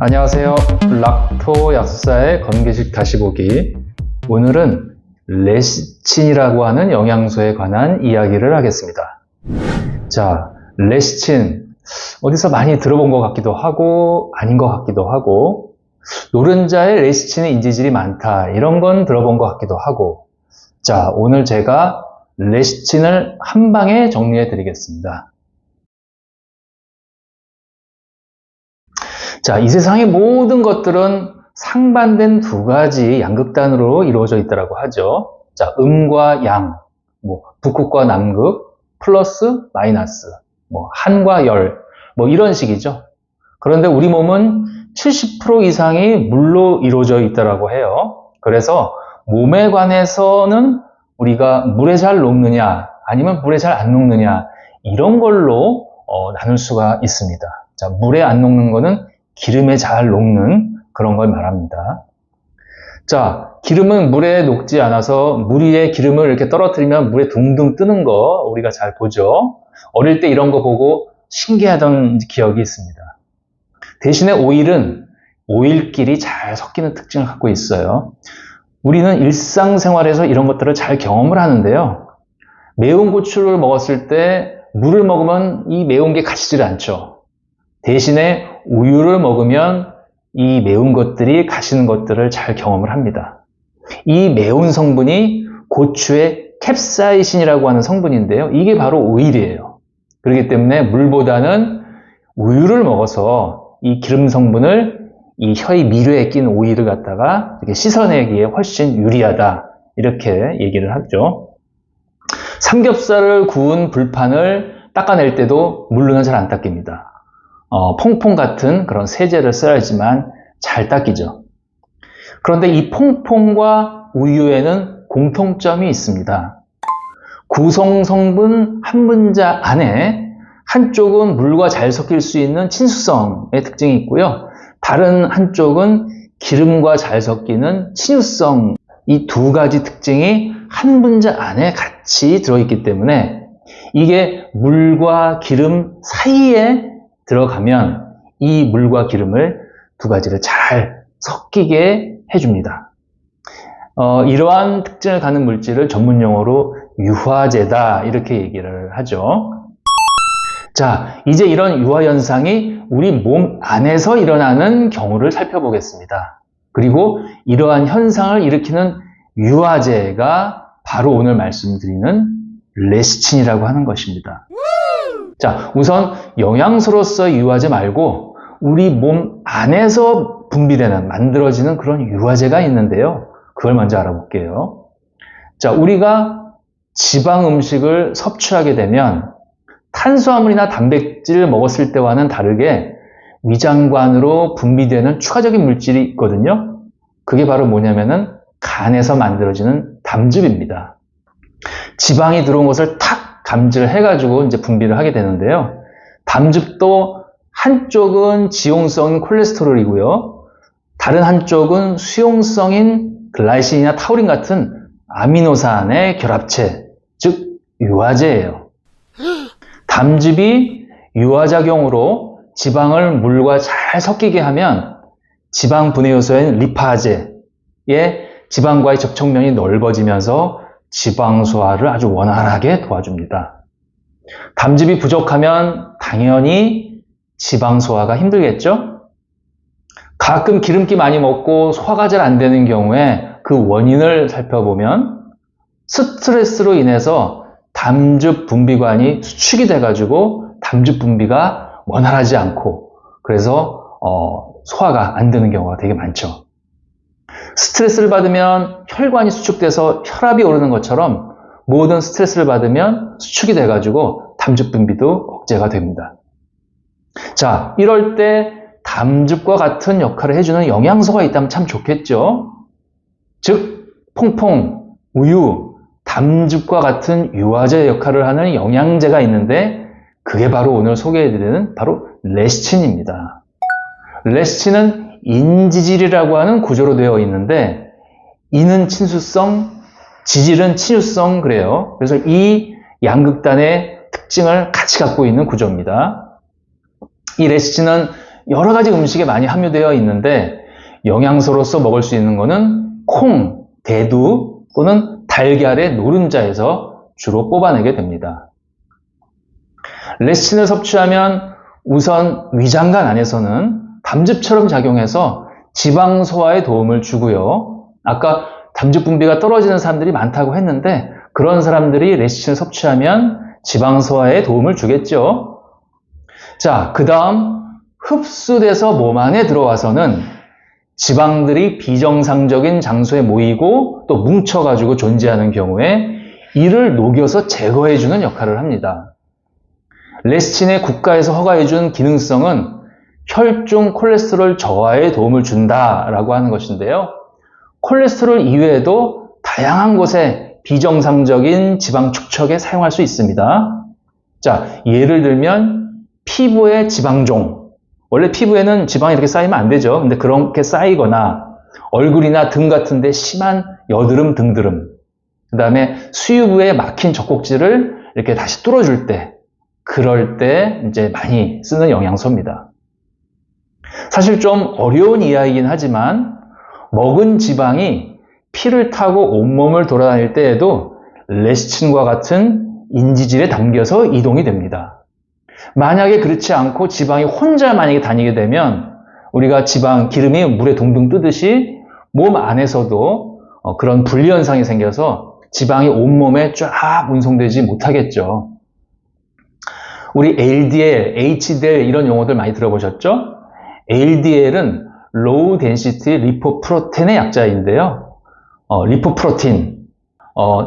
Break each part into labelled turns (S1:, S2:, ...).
S1: 안녕하세요. 락토 약사의 건기식 다시 보기. 오늘은 레시틴이라고 하는 영양소에 관한 이야기를 하겠습니다. 자, 레시틴. 어디서 많이 들어본 것 같기도 하고 아닌 것 같기도 하고, 노른자에 레시틴의 인지질이 많다 이런 건 들어본 것 같기도 하고. 자, 오늘 제가 레시틴을 한 방에 정리해 드리겠습니다. 자, 이 세상의 모든 것들은 상반된 두 가지 양극단으로 이루어져 있다고 하죠. 자, 음과 양, 북극과 남극, 플러스, 마이너스, 한과 열, 이런 식이죠. 그런데 우리 몸은 70% 이상이 물로 이루어져 있다고 해요. 그래서 몸에 관해서는 우리가 물에 잘 녹느냐, 아니면 물에 잘 안 녹느냐, 이런 걸로 나눌 수가 있습니다. 자, 물에 안 녹는 거는 기름에 잘 녹는 그런 걸 말합니다. 자, 기름은 물에 녹지 않아서 물 위에 기름을 이렇게 떨어뜨리면 물에 둥둥 뜨는 거 우리가 잘 보죠. 어릴 때 이런 거 보고 신기하던 기억이 있습니다. 대신에 오일은 오일끼리 잘 섞이는 특징을 갖고 있어요. 우리는 일상생활에서 이런 것들을 잘 경험을 하는데요. 매운 고추를 먹었을 때 물을 먹으면 이 매운 게 가시질 않죠. 대신에 우유를 먹으면 이 매운 것들이 가시는 것들을 잘 경험을 합니다. 이 매운 성분이 고추의 캡사이신이라고 하는 성분인데요. 이게 바로 오일이에요. 그렇기 때문에 물보다는 우유를 먹어서 이 기름 성분을 이 혀의 미뢰에 낀 오일을 갖다가 이렇게 씻어내기에 훨씬 유리하다. 이렇게 얘기를 하죠. 삼겹살을 구운 불판을 닦아낼 때도 물로는 잘 안 닦입니다. 퐁퐁 같은 그런 세제를 써야지만 잘 닦이죠. 그런데 이 퐁퐁과 우유에는 공통점이 있습니다. 구성 성분 한 문자 안에 한쪽은 물과 잘 섞일 수 있는 친수성의 특징이 있고요. 다른 한쪽은 기름과 잘 섞이는 친유성, 이 두 가지 특징이 한 문자 안에 같이 들어있기 때문에 이게 물과 기름 사이에 들어가면 이 물과 기름을 두 가지를 잘 섞이게 해줍니다. 이러한 특징을 갖는 물질을 전문 용어로 유화제다 이렇게 얘기를 하죠. 자, 이제 이런 유화 현상이 우리 몸 안에서 일어나는 경우를 살펴보겠습니다. 그리고 이러한 현상을 일으키는 유화제가 바로 오늘 말씀드리는 레시틴이라고 하는 것입니다. 자, 우선 영양소로서의 유화제 말고 우리 몸 안에서 분비되는, 만들어지는 그런 유화제가 있는데요. 그걸 먼저 알아볼게요. 자, 우리가 지방 음식을 섭취하게 되면 탄수화물이나 단백질을 먹었을 때와는 다르게 위장관으로 분비되는 추가적인 물질이 있거든요. 그게 바로 뭐냐면은 간에서 만들어지는 담즙입니다. 지방이 들어온 것을 탁 감지를 해가지고 이제 분비를 하게 되는데요. 담즙도 한쪽은 지용성인 콜레스테롤이고요. 다른 한쪽은 수용성인 글라이신이나 타우린 같은 아미노산의 결합체, 즉 유화제예요. 담즙이 유화작용으로 지방을 물과 잘 섞이게 하면 지방 분해 요소인 리파제의 지방과의 접촉면이 넓어지면서 지방 소화를 아주 원활하게 도와줍니다. 담즙이 부족하면 당연히 지방 소화가 힘들겠죠? 가끔 기름기 많이 먹고 소화가 잘 안 되는 경우에 그 원인을 살펴보면 스트레스로 인해서 담즙 분비관이 수축이 돼가지고 담즙 분비가 원활하지 않고 그래서 소화가 안 되는 경우가 되게 많죠. 스트레스를 받으면 혈관이 수축돼서 혈압이 오르는 것처럼 모든 스트레스를 받으면 수축이 돼가지고 담즙 분비도 억제가 됩니다. 자, 이럴 때 담즙과 같은 역할을 해주는 영양소가 있다면 참 좋겠죠. 즉, 퐁퐁, 우유, 담즙과 같은 유화제 역할을 하는 영양제가 있는데 그게 바로 오늘 소개해드리는 바로 레시틴입니다. 레시틴은 인지질이라고 하는 구조로 되어 있는데 인은 친수성, 지질은 친유성 그래요. 그래서 이 양극단의 특징을 같이 갖고 있는 구조입니다. 이 레시틴은 여러 가지 음식에 많이 함유되어 있는데 영양소로서 먹을 수 있는 거는 콩, 대두 또는 달걀의 노른자에서 주로 뽑아내게 됩니다. 레시틴을 섭취하면 우선 위장관 안에서는 담즙처럼 작용해서 지방 소화에 도움을 주고요. 아까 담즙 분비가 떨어지는 사람들이 많다고 했는데 그런 사람들이 레시틴을 섭취하면 지방 소화에 도움을 주겠죠. 자, 그 다음 흡수돼서 몸 안에 들어와서는 지방들이 비정상적인 장소에 모이고 또 뭉쳐가지고 존재하는 경우에 이를 녹여서 제거해주는 역할을 합니다. 레시틴의 국가에서 허가해준 기능성은 혈중 콜레스테롤 저하에 도움을 준다라고 하는 것인데요. 콜레스테롤 이외에도 다양한 곳에 비정상적인 지방 축적에 사용할 수 있습니다. 자, 예를 들면 피부의 지방종. 원래 피부에는 지방이 이렇게 쌓이면 안 되죠. 근데 그렇게 쌓이거나 얼굴이나 등 같은 데 심한 여드름, 등드름. 그 다음에 수유부에 막힌 젖꼭지를 이렇게 다시 뚫어줄 때, 그럴 때 이제 많이 쓰는 영양소입니다. 사실 좀 어려운 이야기이긴 하지만 먹은 지방이 피를 타고 온몸을 돌아다닐 때에도 레시틴과 같은 인지질에 담겨서 이동이 됩니다. 만약에 그렇지 않고 지방이 혼자 만약에 다니게 되면 우리가 지방, 기름이 물에 둥둥 뜨듯이 몸 안에서도 그런 분리 현상이 생겨서 지방이 온몸에 쫙 운송되지 못하겠죠. 우리 LDL, HDL 이런 용어들 많이 들어보셨죠? LDL은 Low Density Lipoprotein의 약자인데요. 리포프로틴,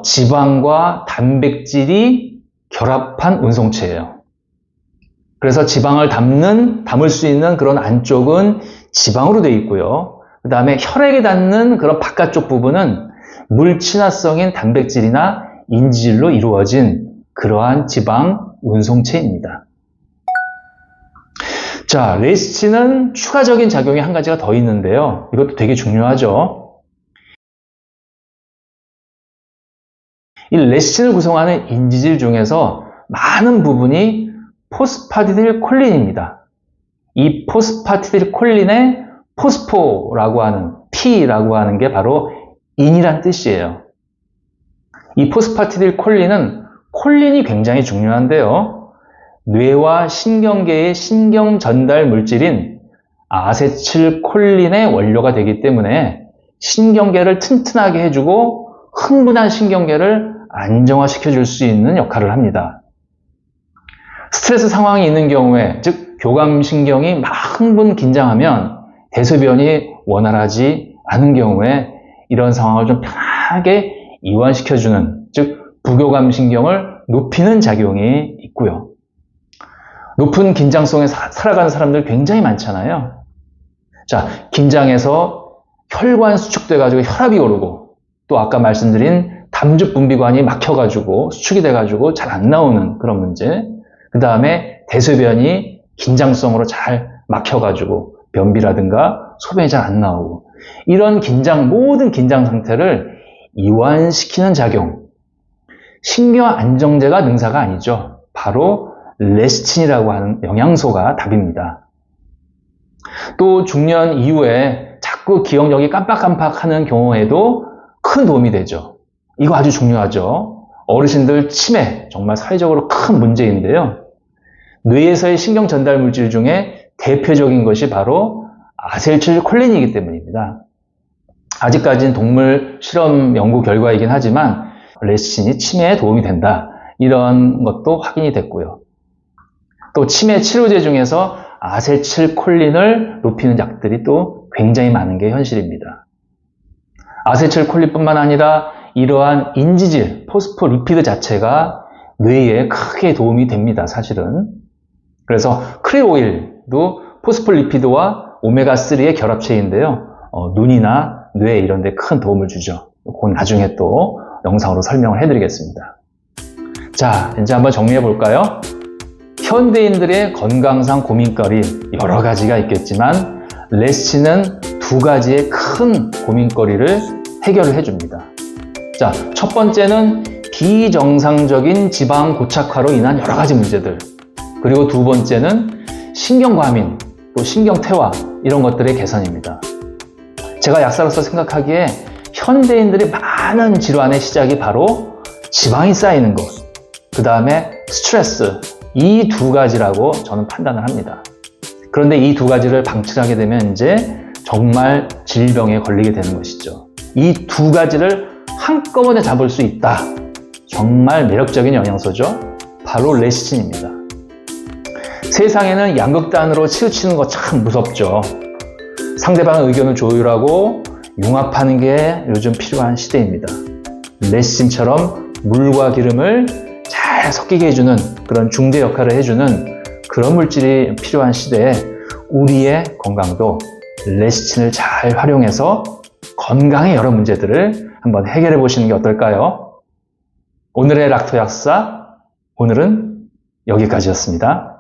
S1: 지방과 단백질이 결합한 운송체예요. 그래서 지방을 담을 수 있는 그런 안쪽은 지방으로 되어 있고요. 그 다음에 혈액에 닿는 그런 바깥쪽 부분은 물친화성인 단백질이나 인지질로 이루어진 그러한 지방 운송체입니다. 자, 레시틴은 추가적인 작용이 한 가지가 더 있는데요. 이것도 되게 중요하죠. 이 레시틴을 구성하는 인지질 중에서 많은 부분이 포스파디딜콜린입니다. 이 포스파디딜콜린의 포스포라고 하는 P라고 하는 게 바로 인이란 뜻이에요. 이 포스파디딜콜린은 콜린이 굉장히 중요한데요. 뇌와 신경계의 신경 전달 물질인 아세틸콜린의 원료가 되기 때문에 신경계를 튼튼하게 해주고 흥분한 신경계를 안정화시켜줄 수 있는 역할을 합니다. 스트레스 상황이 있는 경우에, 즉 교감신경이 막 흥분, 긴장하면 대소변이 원활하지 않은 경우에 이런 상황을 좀 편하게 이완시켜주는, 즉 부교감신경을 높이는 작용이 있고요. 높은 긴장성에 살아가는 사람들 굉장히 많잖아요. 자, 긴장해서 혈관 수축돼가지고 혈압이 오르고 또 아까 말씀드린 담즙 분비관이 막혀가지고 수축이 돼가지고 잘 안 나오는 그런 문제. 그 다음에 대소변이 긴장성으로 잘 막혀가지고 변비라든가 소변이 잘 안 나오고 이런 모든 긴장 상태를 이완시키는 작용. 신경 안정제가 능사가 아니죠. 바로 레시틴이라고 하는 영양소가 답입니다. 또 중년 이후에 자꾸 기억력이 깜빡깜빡하는 경우에도 큰 도움이 되죠. 이거 아주 중요하죠. 어르신들 치매, 정말 사회적으로 큰 문제인데요. 뇌에서의 신경 전달 물질 중에 대표적인 것이 바로 아세틸콜린이기 때문입니다. 아직까지는 동물 실험 연구 결과이긴 하지만 레시틴이 치매에 도움이 된다. 이런 것도 확인이 됐고요. 또 치매 치료제 중에서 아세틸콜린을 높이는 약들이 또 굉장히 많은 게 현실입니다. 아세틸콜린뿐만 아니라 이러한 인지질, 포스포리피드 자체가 뇌에 크게 도움이 됩니다, 사실은. 그래서 크릴오일도 포스포리피드와 오메가3의 결합체인데요. 눈이나 뇌 이런 데 큰 도움을 주죠. 그건 나중에 또 영상으로 설명을 해드리겠습니다. 자, 이제 한번 정리해 볼까요? 현대인들의 건강상 고민거리 여러 가지가 있겠지만 레시틴은 두 가지의 큰 고민거리를 해결을 해줍니다. 자, 첫 번째는 비정상적인 지방 고착화로 인한 여러 가지 문제들. 그리고 두 번째는 신경과민, 또 신경퇴화 이런 것들의 개선입니다. 제가 약사로서 생각하기에 현대인들의 많은 질환의 시작이 바로 지방이 쌓이는 것, 그 다음에 스트레스, 이 두 가지라고 저는 판단을 합니다. 그런데 이 두 가지를 방치하게 되면 이제 정말 질병에 걸리게 되는 것이죠. 이 두 가지를 한꺼번에 잡을 수 있다. 정말 매력적인 영양소죠. 바로 레시틴입니다. 세상에는 양극단으로 치우치는 거 참 무섭죠. 상대방의 의견을 조율하고 융합하는 게 요즘 필요한 시대입니다. 레시틴처럼 물과 기름을 잘 섞이게 해주는 그런 중대 역할을 해주는 그런 물질이 필요한 시대에 우리의 건강도 레시틴을 잘 활용해서 건강의 여러 문제들을 한번 해결해 보시는 게 어떨까요? 오늘의 락토 약사, 오늘은 여기까지였습니다.